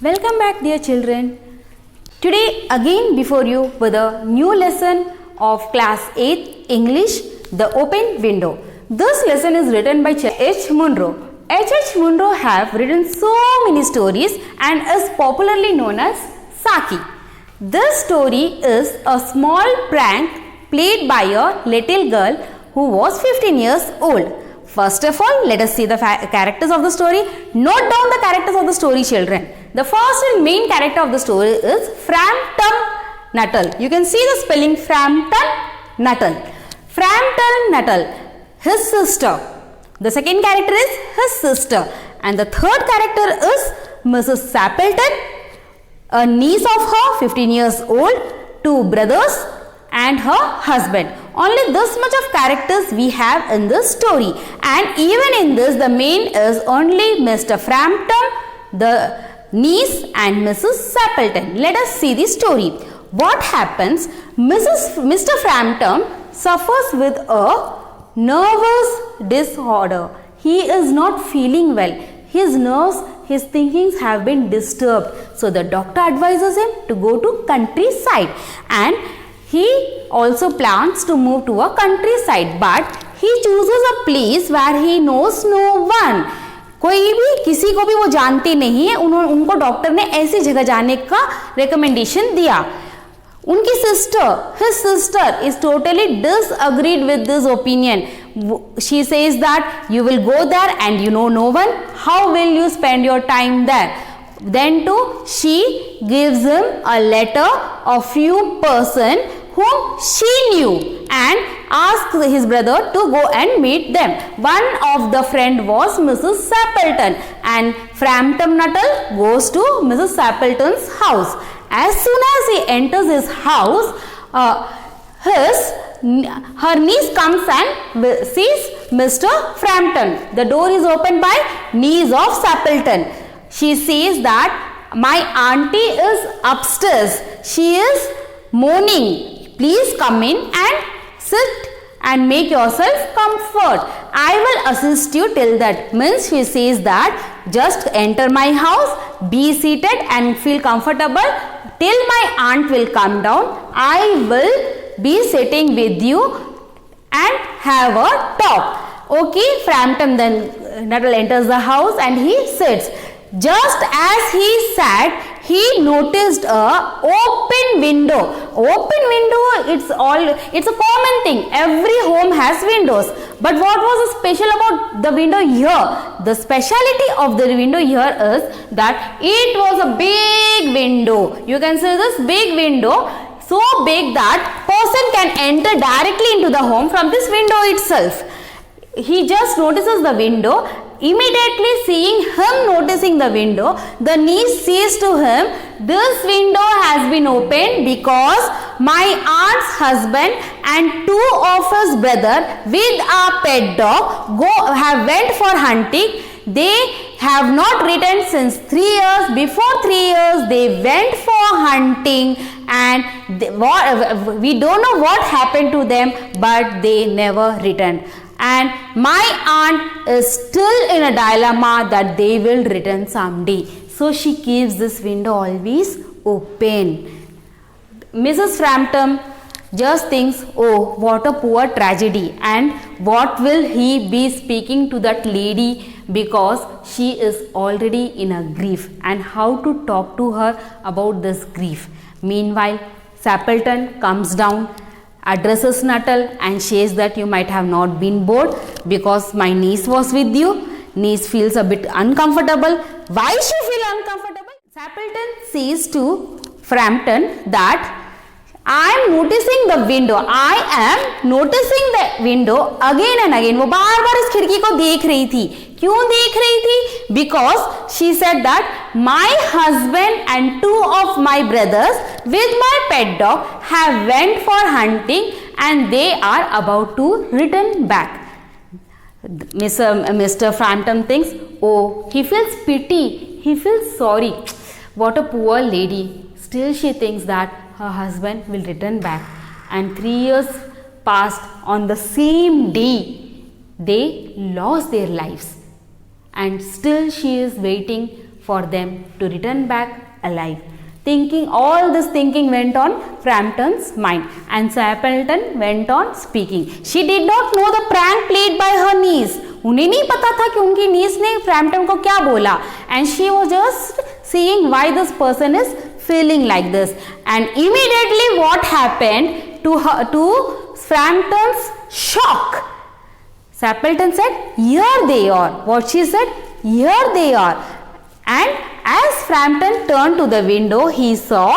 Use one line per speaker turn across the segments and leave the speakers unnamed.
Welcome back, dear children. Today again before you with a new lesson of class 8 English, The Open Window. This lesson is written by H. Munro. H. Munro have written so many stories and is popularly known as Saki. This story is a small prank played by a little girl who was 15 years old. First of all, let us see the characters of the story. Note down the characters of the story, children. The first and main character of the story is Frampton Nuttall. You can see the spelling Frampton Nuttall. Frampton Nuttall, his sister. The second character is his sister. And the third character is Mrs. Sappleton, a niece of her, 15 years old, two brothers and her husband. Only this much of characters we have in this story, and even in this the main is only Mr. Frampton, the niece and Mrs. Sappleton. Let us see the story. What happens? Mr. Frampton suffers with a nervous disorder. He is not feeling well. His nerves, his thinkings have been disturbed. So the doctor advises him to go to countryside, and he also plans to move to a countryside, but he chooses a place where he knows no one. कोई भी किसी को भी वो जानते नहीं है. उनको डॉक्टर ने ऐसी जगह जाने का रिकमेंडेशन दिया. उनकी his sister is totally disagreed with this opinion. She says that you will go there and you know no one. How will you spend your time there? Then too, she gives him a letter of few person whom she knew and asked his brother to go and meet them. One of the friend was Mrs. Sappleton, and Frampton Nuttall goes to Mrs. Sappleton's house. As soon as he enters his house, her niece comes and sees Mr. Frampton. The door is opened by niece of Sappleton. She says that my auntie is upstairs. She is moaning. Please come in and sit and make yourself comfort. I will assist you till that. Means she says that just enter my house, be seated and feel comfortable till my aunt will come down. I will be sitting with you and have a talk. Okay, Frampton then Nuttall enters the house and he sits. Just as he sat, he noticed a open window. Open window, it's a common thing. Every home has windows. But what was special about the window here? The speciality of the window here is that it was a big window. You can see this big window, so big that person can enter directly into the home from this window itself. He just notices the window. Immediately seeing him noticing the window, the niece says to him, this window has been opened because my aunt's husband and two of his brother with a pet dog have went for hunting. They have not returned since 3 years. Before 3 years they went for hunting, and we don't know what happened to them, but they never returned. And my aunt is still in a dilemma that they will return someday. So she keeps this window always open. Mrs. Frampton just thinks, oh, what a poor tragedy, and what will he be speaking to that lady, because she is already in a grief, and how to talk to her about this grief. Meanwhile, Sappleton comes down, addresses Nuttall and says that you might have not been bored because my niece was with you. Niece feels a bit uncomfortable. Why she feel uncomfortable? Sappleton says to Frampton that I am noticing the window. I am noticing the window again and again. वो बार बार इस खिड़की को देख रही थी. क्यों देख रही थी? Because she said that my husband and two of my brothers with my pet dog have went for hunting and they are about to return back. Mr. Frampton thinks, oh, he feels pity. He feels sorry. What a poor lady. Still she thinks that her husband will return back, and 3 years passed. On the same day they lost their lives, and still she is waiting for them to return back alive. All this thinking went on Frampton's mind, and Sappleton went on speaking. She did not know the prank played by her niece. उन्हें नहीं पता था कि उनकी niece ने Frampton को क्या बोला, and she was just seeing why this person is feeling like this. And immediately what happened to Frampton's shock? Sappleton said, "Here they are." What she said? "Here they are." And as Frampton turned to the window, he saw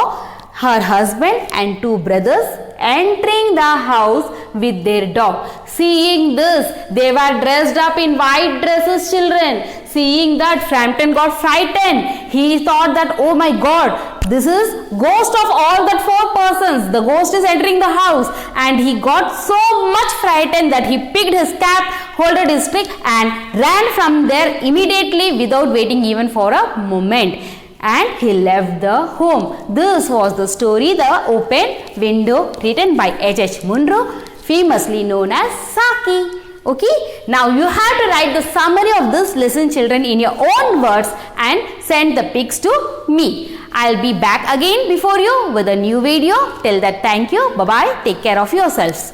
her husband and two brothers entering the house with their dog. Seeing this, they were dressed up in white dresses, children. Seeing that, Frampton got frightened. He thought that, oh my God, this is ghost of all that 4 persons. The ghost is entering the house. And he got so much frightened that he picked his cap, holded his stick and ran from there immediately without waiting even for a moment. And he left the home. This was the story, The Open Window, written by H.H. Munro, famously known as Saki. Okay, now you have to write the summary of this lesson, children, in your own words and send the pics to me. I'll be back again before you with a new video. Till that, thank you. Bye-bye. Take care of yourselves.